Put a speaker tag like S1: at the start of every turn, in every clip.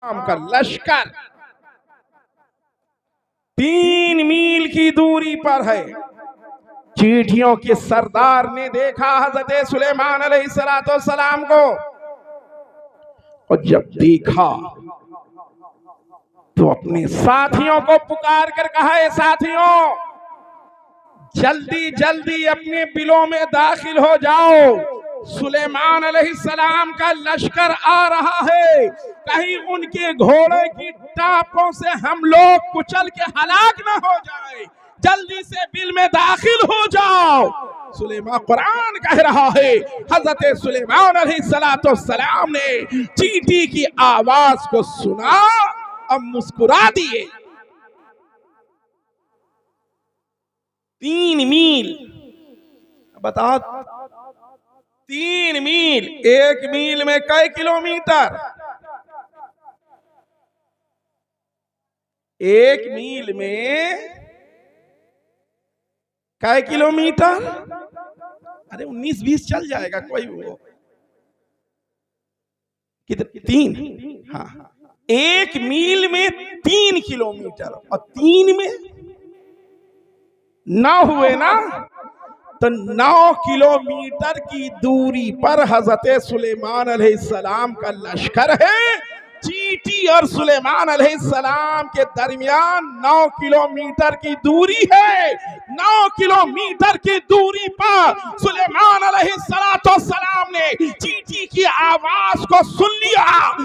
S1: का लश्कर 3 मील की दूरी पर है। चींटियों के सरदार ने देखा हजरत सुलेमान अलैहिस्सलाम को, और जब देखा तो अपने साथियों को पुकार कर कहा, है साथियों जल्दी जल्दी अपने बिलों में दाखिल हो जाओ, सुलेमान अलैहिस्सलाम का लश्कर आ रहा है, कहीं उनके घोड़े की टापों से हम लोग कुचल के हलाक न हो जाए, जल्दी से बिल में दाखिल हो जाओ। सुलेमान, कुरान कह रहा है हजरत सुलेमान अलैहिस्सलाम ने चींटी की आवाज को सुना और मुस्कुरा दिए। 3 मील, बताओ 3 मील, 1 मील में कई किलोमीटर? 1 मील में कई किलोमीटर? अरे 19-20 चल जाएगा, कोई वो कितने? 3। हाँ, 1 मील में 3 किलोमीटर, और 3 में 9 हुए ना, तो 9 किलोमीटर की दूरी पर हजरत सुलेमान अलैहिस्सलाम का लश्कर है। चींटी और सुलेमान अलैहिस्सलाम के दरमियान 9 किलोमीटर की दूरी है। 9 किलोमीटर की दूरी पर सुलेमान अलैहिस्सलाम ने चींटी की आवाज को सुन लिया,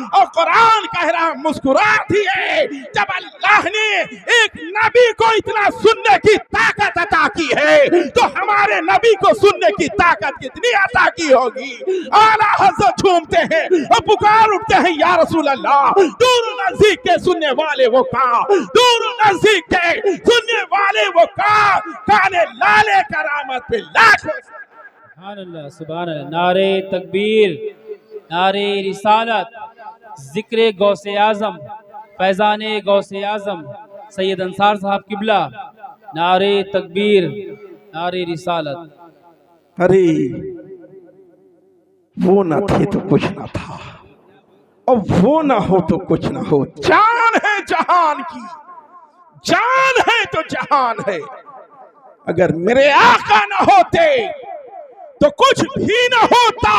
S1: और कुरान कह रहा मुस्कुरा दिए। जब अल्लाह ने एक नबी को इतना सुनने की ताकत अता की है, तो हमारे नबी को सुनने की ताकत कितनी अता की होगी। आला हज़रत झूमते हैं और पुकार उठते हैं, या रसूल अल्लाह, दूर नजदीक के सुनने वाले वो का, दूर नजदीक के सुनने वाले वो का, काने लाले करामत पे लाखों।
S2: सुभान अल्लाह, सुभान अल्लाह। नारे तकबीर, नारे रिसालत, जिक्र गौसे आजम, फैजाने गौसे आजम सैयद अंसार साहब किबला, नारे तकबीर, नारे रिसालत।
S1: अरे वो न थे तो कुछ न था, और वो ना हो तो कुछ ना हो। जान है जहान की, जान है तो जहान है। अगर मेरे आका न होते तो कुछ भी न होता।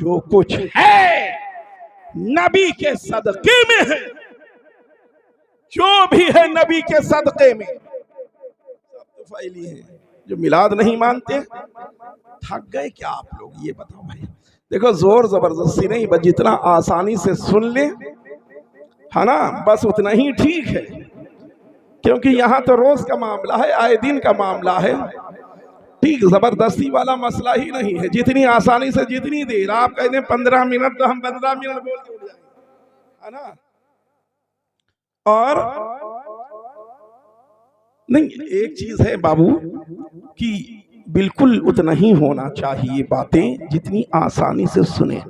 S1: जो कुछ है नबी के सदके में है, जो भी है नबी के सदके में। सब तो फैली है। जो मिलाद नहीं मानते, थक गए क्या आप लोग? ये बताओ भाई। देखो, जोर जबरदस्ती नहीं, बस जितना आसानी से सुन ले, है ना, बस उतना ही ठीक है। क्योंकि यहाँ तो रोज का मामला है, आए दिन का मामला है। ठीक, जबरदस्ती वाला मसला ही नहीं है। जितनी आसानी से, जितनी देर आप कहते हैं 15 मिनट, तो हम 15 मिनट बोल के उठ जाएंगे, है ना। और नहीं, एक चीज है बाबू कि बिल्कुल उतना ही होना चाहिए बातें जितनी आसानी से सुने।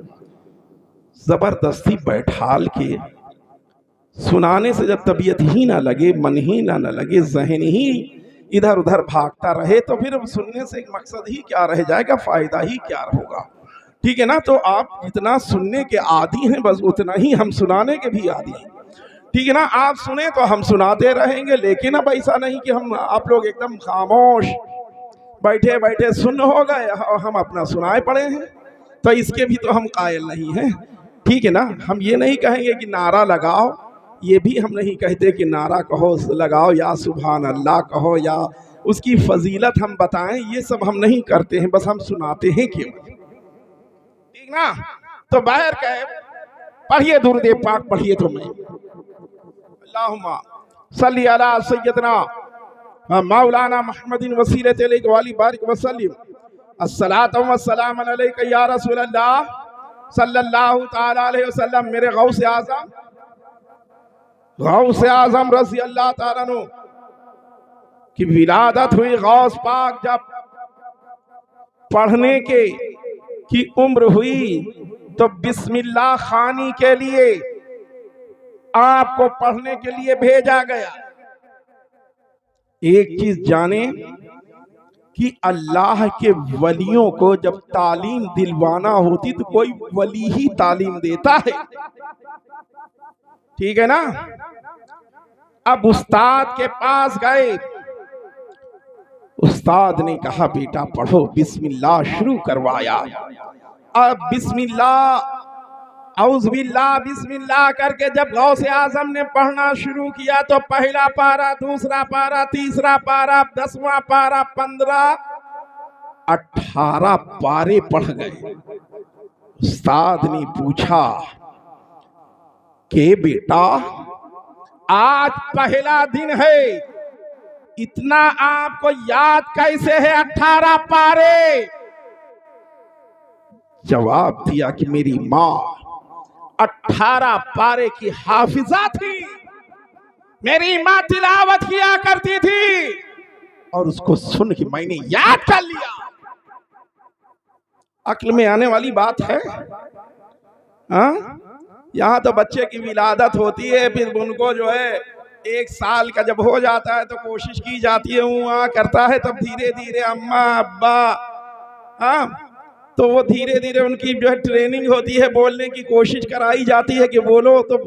S1: जबरदस्ती बैठाल के सुनाने से जब तबीयत ही ना लगे, मन ही ना लगे, जहन ही इधर उधर भागता रहे, तो फिर सुनने से एक मकसद ही क्या रह जाएगा, फायदा ही क्या होगा। ठीक है ना। तो आप जितना सुनने के आदी हैं, बस उतना ही हम सुनाने के भी आदी हैं। ठीक है ना। आप सुने तो हम सुनाते रहेंगे, लेकिन अब ऐसा नहीं कि हम आप लोग एकदम खामोश बैठे बैठे सुन हो गए और हम अपना सुनाए पड़े हैं, तो इसके भी तो हम कायल नहीं हैं। ठीक है ना। हम ये नहीं कहेंगे कि नारा लगाओ, ये भी हम नहीं कहते कि नारा कहो लगाओ, या सुभान अल्लाह कहो, या उसकी फजीलत हम बताएं, ये सब हम नहीं करते हैं, बस हम सुनाते हैं केवल। ठीक ना। तो बाहर कहे पढ़िए दुरूद पाक, पढ़िए तो मैं अल्लाहुम्मा सल्ली अला सय्यदना मौलाना मुहम्मदिन वसीलत अलैहि वाली बारिक वसल्लिम अस्सलातु वस्सलाम अलैका या रसूल अल्लाह सल्लल्लाहु तआला अलैहि वसल्लम। मेरे गौसे आजम रज़ी अल्लाह ताला अन्हु की विलादत हुई। गौस पाक जब पढ़ने के की उम्र हुई, तो बिस्मिल्लाह खानी के लिए आपको पढ़ने के लिए भेजा गया। एक चीज जाने, कि अल्लाह के वलियों को जब तालीम दिलवाना होती तो कोई वली ही तालीम देता है, ठीक है ना। अब उस्ताद के पास गए, उस्ताद ने कहा बेटा पढ़ो, बिस्मिल्लाह शुरू करवाया। अब बिस्मिल्लाह औज़ुबिल्लाह बिस्मिल्लाह करके जब गौसे आजम ने पढ़ना शुरू किया तो पहला पारा, दूसरा पारा, तीसरा पारा, 10वां पारा, 15, 18 पारे पढ़ गए। उस्ताद ने पूछा कि बेटा आज पहला दिन है, इतना आपको याद कैसे है 18 पारे? जवाब दिया कि मेरी माँ 18 पारे की हाफिजा थी, मेरी माँ तिलावत किया करती थी और उसको सुन के मैंने याद कर लिया। अक्ल में आने वाली बात है। हाँ, यहाँ तो बच्चे की विलादत होती है, फिर उनको जो है 1 साल का जब हो जाता है तो कोशिश की जाती है, वहाँ करता है, तब धीरे धीरे अम्मा अब्बा, हाँ, तो वो धीरे धीरे उनकी जो है ट्रेनिंग होती है, बोलने की कोशिश कराई जाती है कि बोलो, तो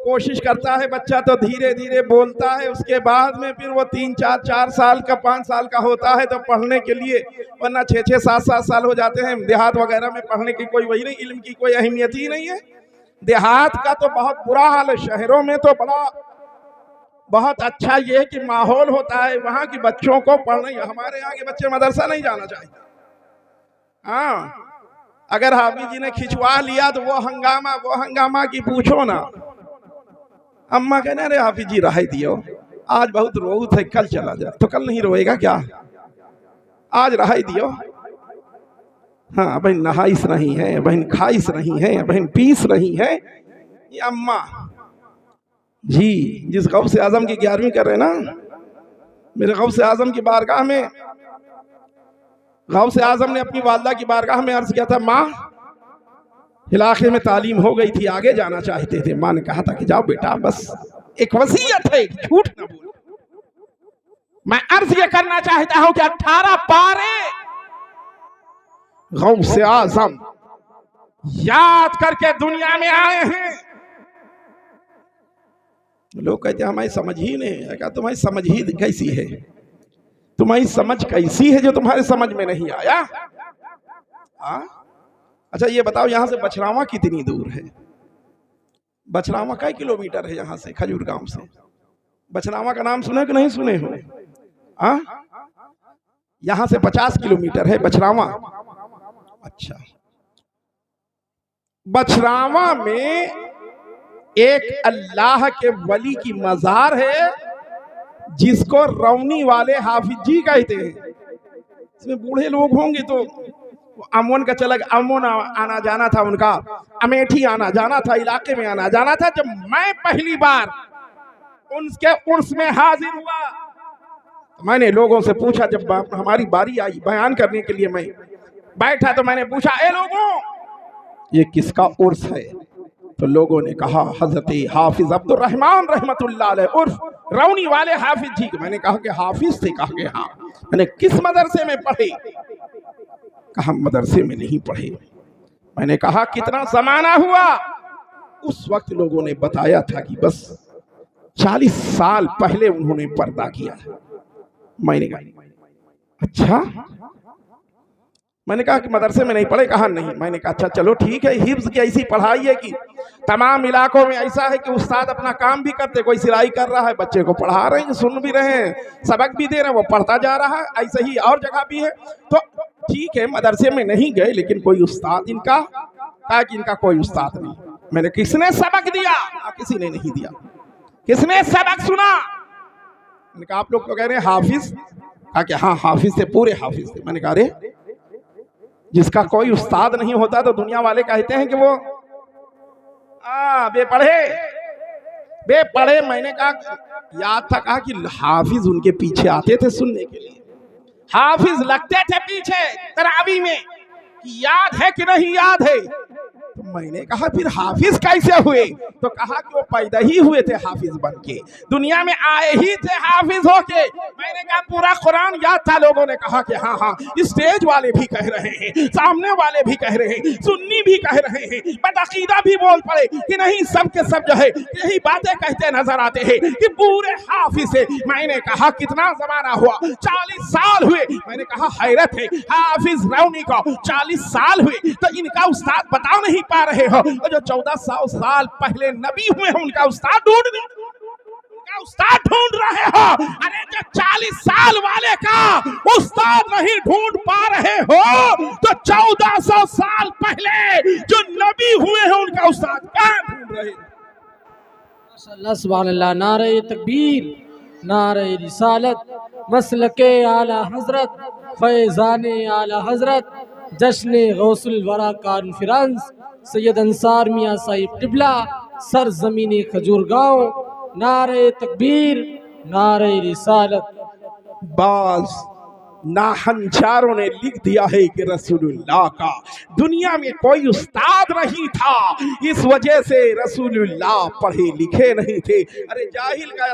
S1: कोशिश करता है बच्चा, तो धीरे धीरे बोलता है। उसके बाद में फिर वो 3-4 साल का 5 साल का होता है तो पढ़ने के लिए, वरना 6-6 7-7 साल हो जाते हैं। देहात वगैरह में पढ़ने की कोई वही नहीं, इल्म की कोई अहमियत ही नहीं है। देहात का तो बहुत बुरा हाल है, शहरों में तो बहुत अच्छा ये है कि माहौल होता है वहाँ की बच्चों को पढ़ने। हमारे यहाँ के बच्चे मदरसा नहीं जाना चाहिए। हाँ, अगर हाफिज जी ने खिंचवा लिया तो वो हंगामा की पूछो ना। अम्मा कहने अरे हाफिज जी रह दियो, आज बहुत रोत है, कल चला जाए। तो कल नहीं रोएगा क्या? आज रह दियो। हाँ, बहन नहाइस नहीं है, बहन खाइस नहीं है, बहन पीस नहीं है। ये अम्मा जी जिस गौसे आजम की 11वीं कर रहे ना, मेरे गौसे आजम की बारगाह में गौसे आजम ने अपनी वालदा की बारगाह में अर्ज किया था, माँ इलाके में तालीम हो गई थी, आगे जाना चाहते थे। माँ ने कहा था कि जाओ बेटा, बस एक वसीयत है, झूठ न बोलो। मैं अर्ज ये करना चाहता हूं कि 18 पारे गौसे आजम याद करके दुनिया में आए हैं। लोग कहते हैं हमारी समझ ही नहीं है। क्या तुम्हारी समझ ही कैसी है? तुम्हारी समझ कैसी है जो तुम्हारे समझ में नहीं आया? अच्छा ये बताओ, यहां से बछरावा कितनी दूर है? बछरावा कई किलोमीटर है यहां से, खजूर गांव से? बछरावा का नाम सुने कि नहीं सुने हो? यहां से 50 किलोमीटर है बछरावा। अच्छा, बछरावा में एक अल्लाह के वली की मजार है जिसको रौनी वाले हाफिज जी कहते हैं। इसमें बूढ़े लोग होंगे तो अमन का चला, अमन आना जाना था उनका, अमेठी आना जाना था, इलाके में आना जाना था। जब मैं पहली बार उनके उर्स में हाजिर हुआ तो मैंने लोगों से पूछा, जब हमारी बारी आई बयान करने के लिए मैं बैठा तो मैंने पूछा, ए लोगों ये किसका उर्स है? तो लोगों ने कहा हजरत हाफिज अब्दुल रहमान रहमतुल्लाह अलैह उर्फ रौनी वाले हाफिज जी। मैंने कहा कि हाफिज थे? कहा कि हाँ। मैंने किस मदरसे में पढ़े? कहा मदरसे में नहीं पढ़े। मैंने कहा कितना जमाना हुआ? उस वक्त लोगों ने बताया था कि बस 40 साल पहले उन्होंने पर्दा किया। मैंने कहा अच्छा। मैंने कहा कि मदरसे में नहीं पढ़े? कहा नहीं। मैंने कहा अच्छा चलो ठीक है, हिफ्ज की ऐसी पढ़ाई है कि तमाम इलाकों में ऐसा है कि उस्ताद अपना काम भी करते, कोई सिलाई कर रहा है, बच्चे को पढ़ा रहे हैं, सुन भी रहे हैं, सबक भी दे रहे हैं, वो पढ़ता जा रहा है। ऐसे ही और जगह भी है। तो ठीक है मदरसे में नहीं गए, लेकिन कोई उस्ताद इनका, कहा कि इनका कोई उस्ताद नहीं। मैंने किसने सबक दिया? किसी ने नहीं दिया। किसने सबक सुना? मैंने कहा आप लोग तो कह रहे हैं हाफिज। कहा कि हाँ हाफिज थे, पूरे हाफिज थे। मैंने कहा अरे जिसका कोई उस्ताद नहीं होता तो दुनिया वाले कहते हैं कि वो बेपढ़े। मैंने कहा याद था, कहा कि हाफिज उनके पीछे आते थे सुनने के लिए, हाफिज लगते थे पीछे तरावी में, याद है कि नहीं याद है? तो मैंने कहा फिर हाफिज कैसे हुए? तो कहा कि वो पैदा ही हुए थे हाफिज बन के, दुनिया में आए ही थे हाफिज होके। मैंने कहा पूरा कुरान याद था। लोगों ने कहा कि हाँ हाँ, स्टेज वाले भी कह रहे हैं, सामने वाले भी कह रहे हैं, सुन्नी भी कह रहे हैं, बदअकीदा भी बोल पड़े कि नहीं, सब के सब जो है यही बातें कहते नजर आते हैं कि पूरे हाफिज है। मैंने कहा कितना जमाना हुआ? 40 साल हुए। मैंने कहा हैरत है, हाफिज रौनी को 40 साल हुए तो इनका उस्ताद बता नहीं पा रहे हो। और जो 1400 साल पहले नबी हुए हैं उनका उस्ताद ढूंढ रहे हो। अरे जो 40 साल वाले का उस्ताद नहीं ढूंढ पा रहे हो तो 1400 साल पहले जो नबी हुए हैं उनका उस्ताद क्या ढूंढ रहे?
S3: माशाअल्लाह सुभान अल्लाह। नारे तकबीर, नारे रिसालत, मसलके आला हजरत, फैज़ाने आला हजरत, जश्न गौसुल वरा कॉन्फ्रेंस, सैयद अंसार मियाँ साहिब टिबला, सरजमीन खजूर गाँव। नारे तकबीर, नारे रिसालत।
S1: बाज नाहंचारों ने लिख दिया है कि रसूलुल्लाह का दुनिया में कोई उस्ताद नहीं था, इस वजह से रसूलुल्लाह पढ़े लिखे नहीं थे। अरे जाहिल का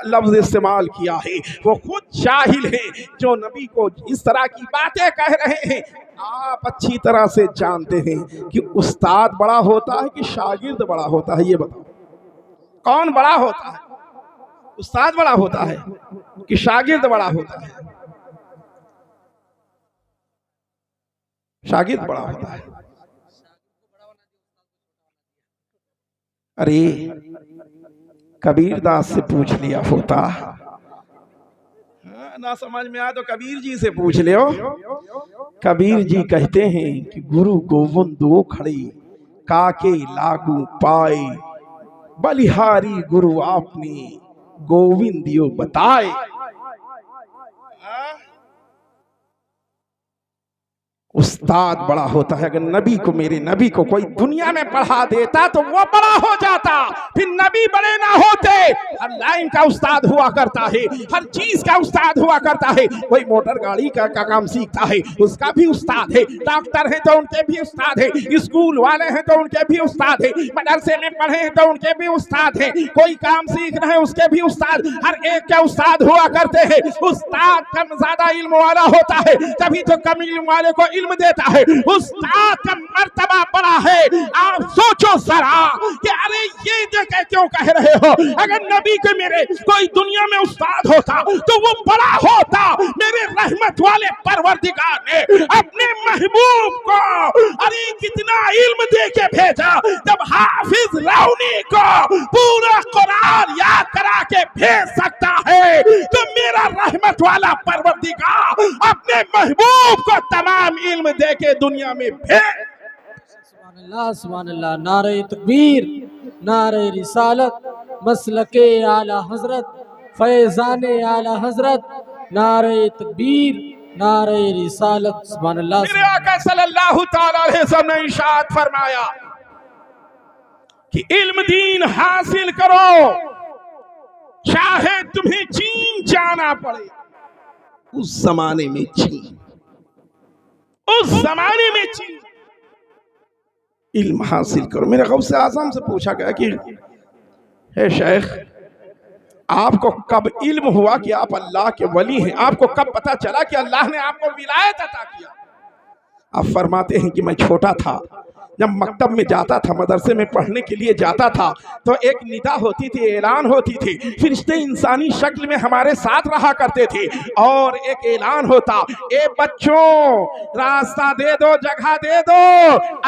S1: लफ्ज इस्तेमाल किया है, वो खुद जाहिल है जो नबी को इस तरह की बातें कह रहे हैं। आप अच्छी तरह से जानते हैं कि उस्ताद बड़ा होता है कि शागिर्द बड़ा होता है? ये बताओ, कौन बड़ा होता है? उस्ताद बड़ा होता है कि शागिर्द बड़ा होता है? शागिर्द बड़ा होता है। अरे कबीर दास से पूछ लिया होता, ना समझ में आया तो कबीर जी से पूछ लियो। कबीर जी कहते हैं कि गुरु गोविंद दो खड़े, काके लागू पाए, बलिहारी गुरु आपने गोविंद दियो बताए। उस्ताद बड़ा होता है। अगर नबी को, मेरे नबी को कोई दुनिया में पढ़ा देता तो वो बड़ा हो जाता, फिर नबी बड़े ना होते। हर लाइन का उस्ताद हुआ करता है, हर चीज का उस्ताद हुआ करता है। कोई मोटर गाड़ी का काम सीखता है, उसका भी उस्ताद है। डॉक्टर है तो उनके भी उस्ताद है, स्कूल वाले हैं तो उनके भी उस्ताद है, मदरसे में पढ़े हैं तो उनके भी उस्ताद है, कोई काम सीख रहे हैं उसके भी उस्ताद, हर एक के उस्ताद हुआ करते हैं। उस्ताद कम ज्यादा इल्म वाला होता है, तभी तो कम इल्म वाले को इल्म देता है। उस्ताद का मर्तबा बड़ा है। आप सोचो जरा कि अरे ये जगह क्यों कह रहे हो? अगर नबी के मेरे कोई दुनिया में उस्ताद होता तो वो बड़ा होता। मेरे रहमत वाले परवरदिगार ने अपने महबूब को अरे कितना इल्म दे के भेजा। जब हाफिज रौनी को पूरा कुरान याद करा के भेज सकता है तो मेरा रहमत वाला परवरदिगार अपने महबूब को तमाम इल्म दे के दुनिया में भेज।
S3: सुभान अल्लाह। नारे तकबीर, नारे रिसालत, मसलके आला हजरत, फैज़ाने आला हजरत। नारे तकबीर, नारे रिसालत। सुभान अल्लाह।
S1: मेरे आका सल्लल्लाहु तआला अलैहि वसल्लम ने इरशाद फरमाया कि इल्म दीन हासिल करो, चाहे तुम्हें चीन जाना पड़े। उस जमाने में चीन, उस जमाने में चीन, इल्म हासिल करो। मेरे गौसे आज़म से पूछा गया कि हे शेख, आपको कब इल्म हुआ कि आप अल्लाह के वली हैं? आपको कब पता चला कि अल्लाह ने आपको विलायत अता किया? आप फरमाते हैं कि मैं छोटा था, जब मकतब में जाता था, मदरसे में पढ़ने के लिए जाता था, तो एक निदा होती थी, ऐलान होती थी। फरिश्ते इंसानी शक्ल में हमारे साथ रहा करते थे और एक ऐलान होता, ए बच्चों रास्ता दे दो, जगह दे दो,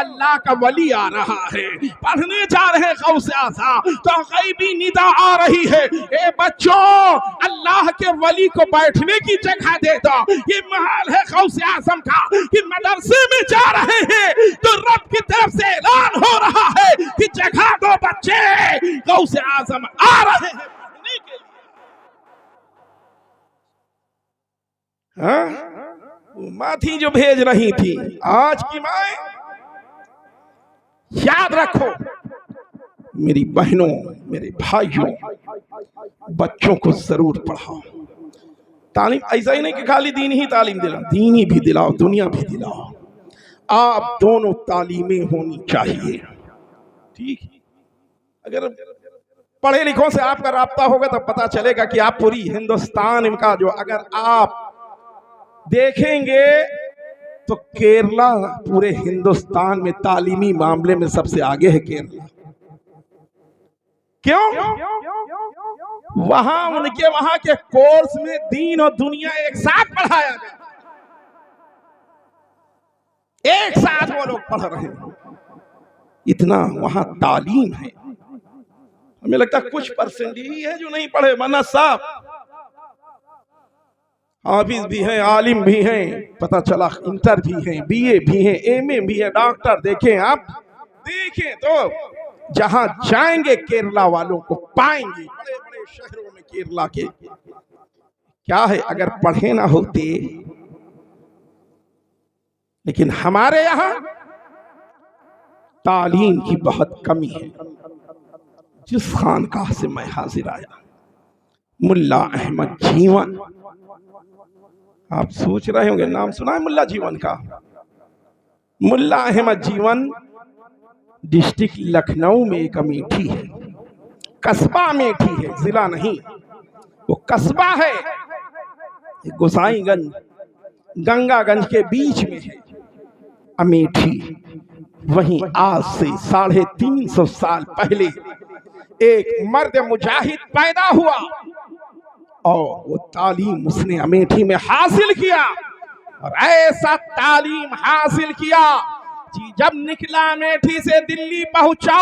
S1: अल्लाह का वली आ रहा है। पढ़ने जा रहे हैं गौसे आज़म तो गैबी निदा आ रही है, ए बच्चों अल्लाह के वली को बैठने की जगह दे दो। ये महल है गौसे आज़म का कि मदरसे में जा रहे हैं तो रब की तरफ से ऐलान हो रहा है कि जगह दो बच्चे, गौसे आज़म आ रहे हैं पढ़ने के लिए। हाँ, माँ थी जो भेज रही थी, आज की माए याद रखो मेरी बहनों, मेरे भाइयों, बच्चों को जरूर पढ़ाओ। तालीम ऐसा ही नहीं कि खाली दीन ही तालीम दिलाओ, दीनी भी दिलाओ, दुनिया भी दिलाओ। आप दोनों तालीमें होनी चाहिए। ठीक, अगर पढ़े लिखों से आपका राब्ता होगा तो पता चलेगा कि आप पूरी हिंदुस्तान का जो, अगर आप देखेंगे तो केरला पूरे हिंदुस्तान में तालीमी मामले में सबसे आगे है केरला। क्यों? वहां उनके वहां के कोर्स में दीन और दुनिया एक साथ पढ़ाया गया, एक साथ वो लोग पढ़ रहे हैं, इतना वहां तालीम है। हमें लगता है कुछ परसेंट ही है जो नहीं पढ़े, वरना सब हाफिज भी हैं, आलिम भी हैं, पता चला इंटर भी हैं, बीए भी हैं, एमए भी है, डॉक्टर। देखें आप, देखें तो जहां जाएंगे केरला वालों को पाएंगे। बड़े बड़े शहरों में केरला के क्या है, अगर पढ़े ना होते, लेकिन हमारे यहां तालीम की बहुत कमी है। जिस खानकाह से मैं हाजिर आया, मुल्ला अहमद जीवन, आप सोच रहे होंगे नाम सुना है मुल्ला जीवन का। मुल्ला अहमद जीवन डिस्ट्रिक्ट लखनऊ में एक अमेठी है, कस्बा अमेठी है, जिला नहीं, वो कस्बा है, गोसाईगंज गंगागंज के बीच में है अमेठी। वहीं आज से 350 साल पहले एक मर्द मुजाहिद पैदा हुआ और वो तालीम उसने अमेठी में हासिल किया, और ऐसा तालीम हासिल किया कि जब निकला अमेठी से दिल्ली पहुंचा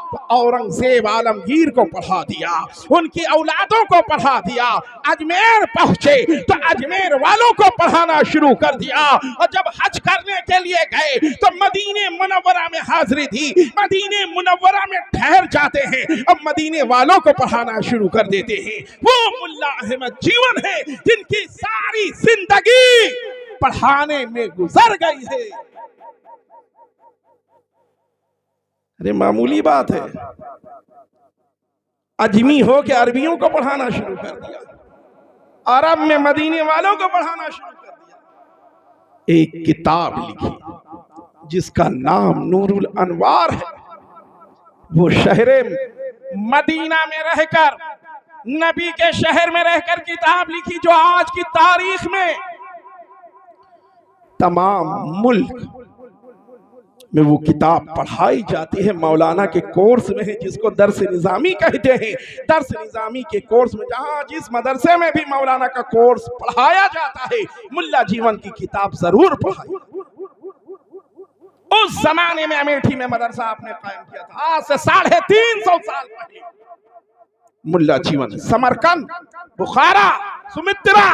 S1: तो औरंगजेब आलमगीर को पढ़ा दिया, उनकी औलादों को पढ़ा दिया। अजमेर पहुंचे तो अजमेर वालों को पढ़ाना शुरू कर दिया, और जब हज करने के लिए गए तो मदीने मुनव्वरा में हाजिरी दी, मदीने मुनव्वरा में ठहर जाते हैं और मदीने वालों को पढ़ाना शुरू कर देते हैं। वो मुल्ला अहमद जीवन है जिनकी सारी जिंदगी पढ़ाने में गुजर गई है। अरे मामूली बात है, अजमी हो के अरबियों को पढ़ाना शुरू कर दिया, अरब में मदीने वालों को पढ़ाना शुरू कर दिया। एक किताब लिखी जिसका नाम नूरुल अनवार है। वो शहरे मदीना में रहकर, नबी के शहर में रहकर किताब लिखी, जो आज की तारीख में तमाम मुल्क में वो किताब पढ़ाई जाती है। मौलाना के कोर्स में है, जिसको दर्स निजामी कहते हैं। दर्स निजामी के कोर्स में, जहां जिस मदरसे में भी मौलाना का कोर्स पढ़ाया जाता है, मुल्ला जीवन की किताब जरूर पढ़ाई। उस जमाने में अमेठी में मदरसा आपने कायम किया था, आज से 350 साल पहले। मुल्ला जीवन समरकंद, बुखारा, सुमित्रा,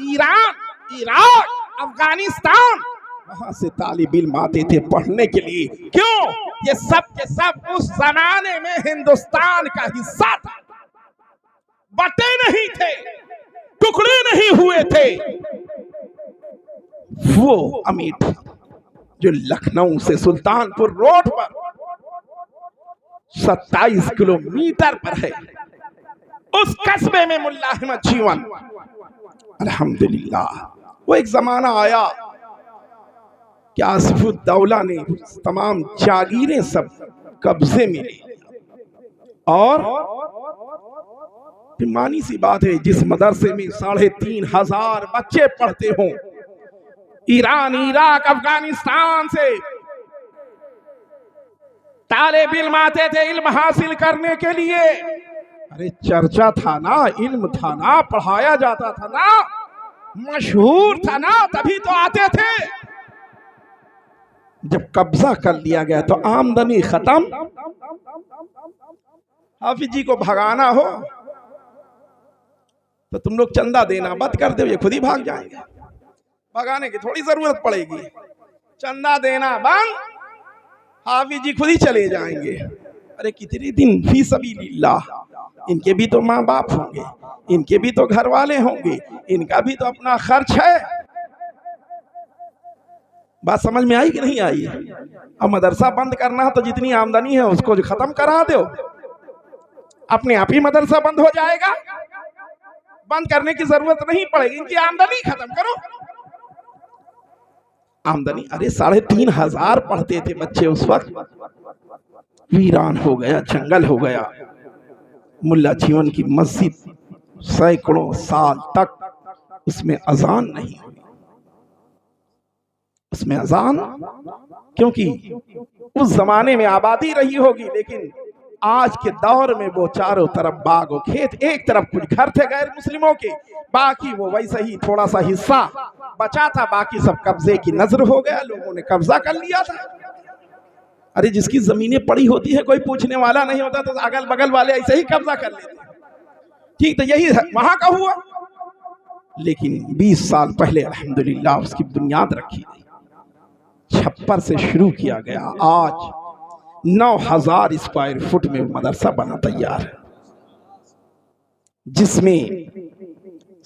S1: ईरान, इराक, अफगानिस्तान, वहां से तालिब इल्म आते थे पढ़ने के लिए। क्यों? ये सब के सब उस जमाने में हिंदुस्तान का हिस्सा था, बटे नहीं थे, टुकड़े नहीं हुए थे। वो अमेठी जो लखनऊ से सुल्तानपुर रोड पर 27 किलोमीटर पर है, उस कस्बे में मुल्ला अहमद जीवन। अल्हम्दुलिल्लाह, वो एक जमाना आया कि आसिफुद्दौला ने तमाम जागीरें सब कब्जे में ले, और मानी सी बात है, जिस मदरसे में 3500 बच्चे पढ़ते हों, ईरान, इराक, अफगानिस्तान से तालिब इल्म आते थे इल्म हासिल करने के लिए। अरे चर्चा था ना, इल्म था ना, पढ़ाया जाता था ना, मशहूर था ना, तभी तो आते थे। जब कब्जा कर लिया गया तो आमदनी खत्म। हाफिज जी को भगाना हो तो तुम लोग चंदा देना बंद कर दो, ये खुद ही भाग जाएंगे, भगाने की थोड़ी जरूरत पड़ेगी। चंदा देना बंद, हाफिज जी खुद ही चले जाएंगे। अरे कितने दिन फी सबीलिल्लाह, इनके भी तो माँ बाप होंगे, इनके भी तो घर वाले होंगे, इनका भी तो अपना खर्च है। बात समझ में आई कि नहीं आई? अब मदरसा बंद करना है तो जितनी आमदनी है उसको जो खत्म करा दो, अपने आप ही मदरसा बंद हो जाएगा। बंद करने की जरूरत नहीं पड़ेगी, इनकी आमदनी खत्म करो। आमदनी, अरे 3,500 पढ़ते थे बच्चे उस वक्त। वीरान हो गया, जंगल हो गया। मुल्ला जीवन की मस्जिद सैकड़ों साल तक उसमें अजान नहीं हुई। उसमें अजान, क्योंकि उस जमाने में आबादी रही होगी, लेकिन आज के दौर में वो चारों तरफ बाग और खेत, एक तरफ कुछ घर थे गैर मुस्लिमों के, बाकी वो वैसे ही थोड़ा सा हिस्सा बचा था, बाकी सब कब्जे की नजर हो गया, लोगों ने कब्जा कर लिया था। अरे जिसकी जमीनें पड़ी होती है कोई पूछने वाला नहीं होता, तो अगल बगल वाले ऐसे ही कब्जा कर लेते। ठीक, तो यही वहां का हुआ। लेकिन 20 साल पहले अल्हम्दुलिल्लाह उसकी बुनियाद रखी गई, छप्पर से शुरू किया गया। आज 9,000 स्क्वायर फुट में मदरसा बना तैयार है, जिसमें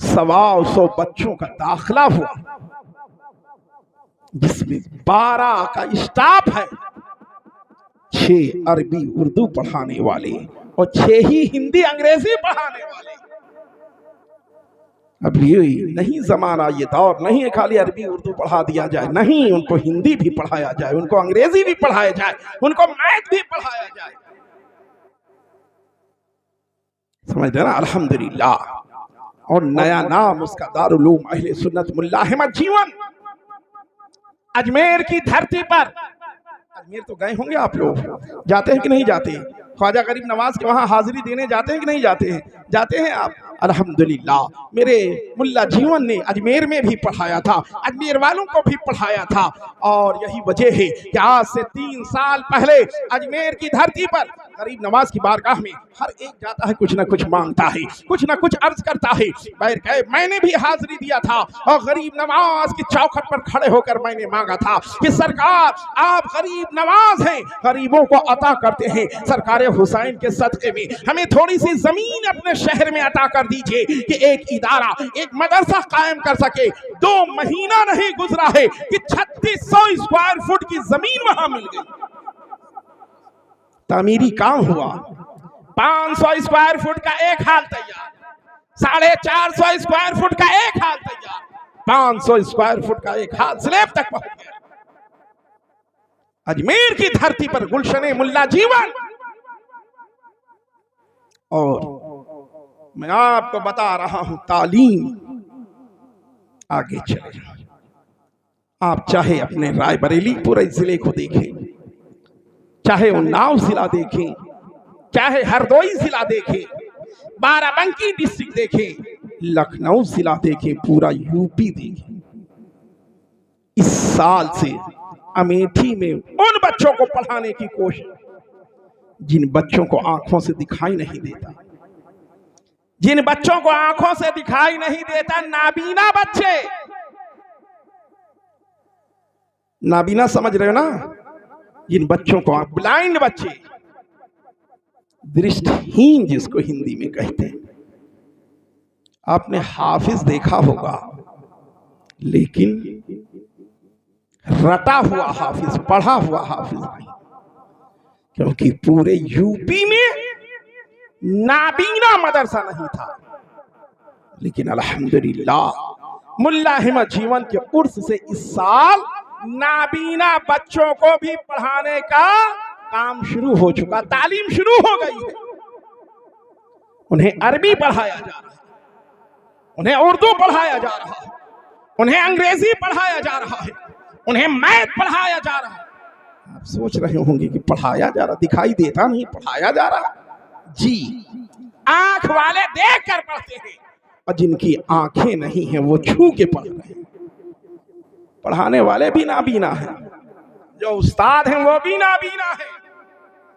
S1: 125 बच्चों का दाखिला हुआ, जिसमें 12 का स्टाफ है, 6 अरबी उर्दू पढ़ाने वाले और 6 ही हिंदी अंग्रेजी पढ़ाने वाले। अब ये नहीं जमाना, ये दौर नहीं है खाली अरबी उर्दू पढ़ा दिया जाए, नहीं, उनको हिंदी भी पढ़ाया जाए, उनको अंग्रेजी भी पढ़ाया जाए, उनको मैथ भी पढ़ाया जाए। समझ रहे ना, अल्हम्दुलिल्लाह। और नया नाम उसका दारुल उलूम अहले सुन्नत मुल्ला अहमद जीवन। अजमेर की धरती पर, अजमेर तो गए होंगे आप लोग, जाते हैं कि नहीं जाते? ख्वाजा गरीब नवाज के वहां हाजिरी देने जाते हैं कि नहीं जाते हैं? जाते हैं आप। अल्हम्दुलिल्लाह, मेरे मुल्ला जीवन ने अजमेर में भी पढ़ाया था, अजमेर वालों को भी पढ़ाया था। और यही वजह है कि आज से 3 साल पहले अजमेर की धरती पर गरीब नवाज की बारगाह में हर एक जाता है, कुछ ना कुछ मांगता है, कुछ ना कुछ अर्ज करता है। मैंने भी हाजिरी दिया था और गरीब नवाज की चौखट पर खड़े होकर मैंने मांगा था कि सरकार, आप गरीब नवाज हैं, गरीबों को अता करते हैं, सरकार हुसैन के सदक़े में हमें थोड़ी सी जमीन अपने शहर में अता कर दीजिए कि एक इदारा, एक मदरसा कायम कर सके। 2 महीना नहीं गुजरा है कि 3600 स्क्वायर फुट की जमीन वहां मिल गई। तामीरी काम हुआ, 500 स्क्वायर फुट का एक हाल तैयार, 450 स्क्वायर फुट का एक हाल तैयार, 500 स्क्वायर फुट का एक हाल स्लैब तक पहुंच गया। अजमेर की धरती पर गुलशने मुल्ला जीवन। और मैं आपको बता रहा हूं, तालीम आगे चले। आप चाहे अपने रायबरेली पूरे जिले को देखें, चाहे उन्नाव जिला देखें, चाहे हरदोई जिला देखें, बाराबंकी डिस्ट्रिक्ट देखें, लखनऊ जिला देखें, पूरा यूपी देखें। इस साल से अमेठी में उन बच्चों को पढ़ाने की कोशिश जिन बच्चों को आंखों से दिखाई नहीं देता, जिन बच्चों को आंखों से दिखाई नहीं देता, नाबीना बच्चे, नाबीना समझ रहे हो ना, जिन बच्चों को, ब्लाइंड बच्चे, दृष्टिहीन जिसको हिंदी में कहते हैं। आपने हाफिज देखा होगा, लेकिन रटा हुआ हाफिज, पढ़ा हुआ हाफिज नहीं, क्योंकि पूरे यूपी में नाबीना मदरसा नहीं था। लेकिन अल्हम्दुलिल्लाह मुल्ला अहमद जीवन के उर्स से इस साल नाबीना बच्चों को भी पढ़ाने का काम शुरू हो चुका, तालीम शुरू हो गई है। उन्हें अरबी पढ़ाया जा रहा है, उन्हें उर्दू पढ़ाया जा रहा है, उन्हें अंग्रेजी पढ़ाया जा रहा है, उन्हें मैथ पढ़ाया जा रहा है। आप सोच रहे होंगे कि पढ़ाया जा रहा, दिखाई देता नहीं, पढ़ाया जा रहा। जी, आंख वाले देख कर पढ़ते हैं और जिनकी आंखें नहीं हैं वो छू के पढ़ रहे हैं। पढ़ाने वाले भी नाबीना हैं, जो उस्ताद हैं वो भी नाबीना हैं।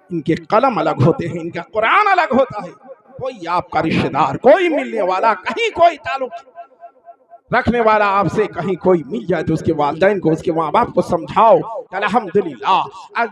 S1: इनके कलम अलग होते हैं, इनका कुरान अलग होता है। कोई आपका रिश्तेदार, कोई मिलने वाला, कहीं कोई ताल्लुक रखने वाला आपसे कहीं कोई मिल जाए तो उसके वालिदैन को, उसके माँ बाप को समझाओ। अल्हम्दुलिल्लाह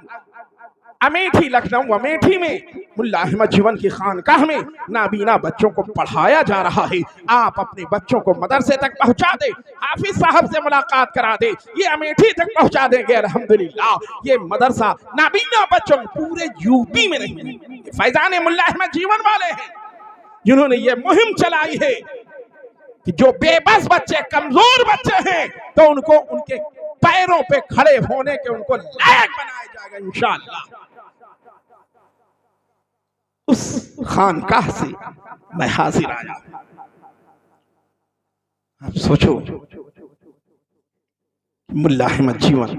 S1: अमेठी, लखनऊ अमेठी में मुल्ला अहमद जीवन की खानकाह में नाबीना बच्चों को पढ़ाया जा रहा है। आप अपने बच्चों को मदरसे तक पहुंचा दे, हाफिज साहब से मुलाकात करा दे, ये अमेठी तक पहुंचा देंगे। अल्हम्दुलिल्लाह ये मदरसा नाबीना बच्चों पूरे यूपी में नहीं, फैजान मुल्ला अहमद जीवन वाले हैं जिन्होंने ये मुहिम चलाई है कि जो बेबस बच्चे, कमजोर बच्चे हैं, तो उनको उनके पैरों पे खड़े होने के उनको लायक बनाया जाएगा इंशाअल्लाह। उस खानकाह से मैं हाजिर आया। आप सोचो, मुल्ला अहमद जीवन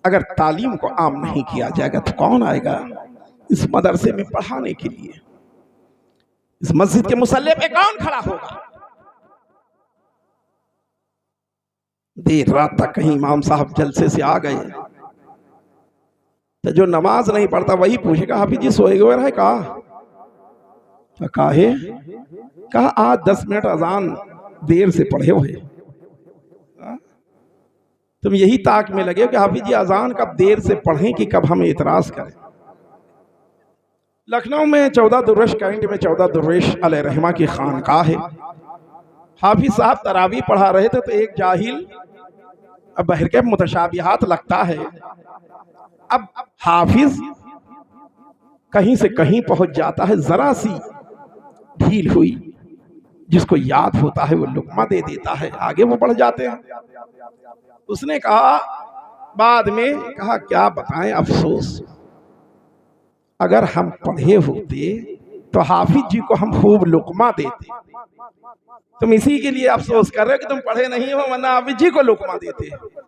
S1: अगर तालीम को आम नहीं किया जाएगा तो कौन आएगा इस मदरसे में पढ़ाने के लिए? इस मस्जिद के मुसल्ले पे कौन खड़ा होगा? देर रात तक कहीं इमाम साहब जलसे से आ गए तो जो नमाज नहीं पढ़ता वही पूछेगा हाफिज जी सोए हुए रहे? कहा आज 10 मिनट अजान देर से पढ़े हुए। तुम यही ताक में लगे कि हाफिज जी अजान कब देर से पढ़ें कि कब हम एतराज करें। लखनऊ में 14 दुर्वेश कैंट में 14 दुर्वेश अलैहिर्रहमा की खानकाह है। हाफिज साहब तरावी पढ़ा रहे थे तो एक जाहिल अब बहर के मुतशाबिहात लगता है। अब हाफिज कहीं से कहीं पहुंच जाता है, जरा सी ढील हुई, जिसको याद होता है वो लुकमा दे देता है, आगे वो बढ़ जाते हैं। उसने कहा बाद में, कहा क्या बताएं अफसोस, अगर हम पढ़े होते तो हाफिज जी को हम खूब लुकमा देते। तुम इसी के लिए अफसोस कर रहे हो कि तुम पढ़े नहीं हो, वरना हाफिज जी को लुकमा देते।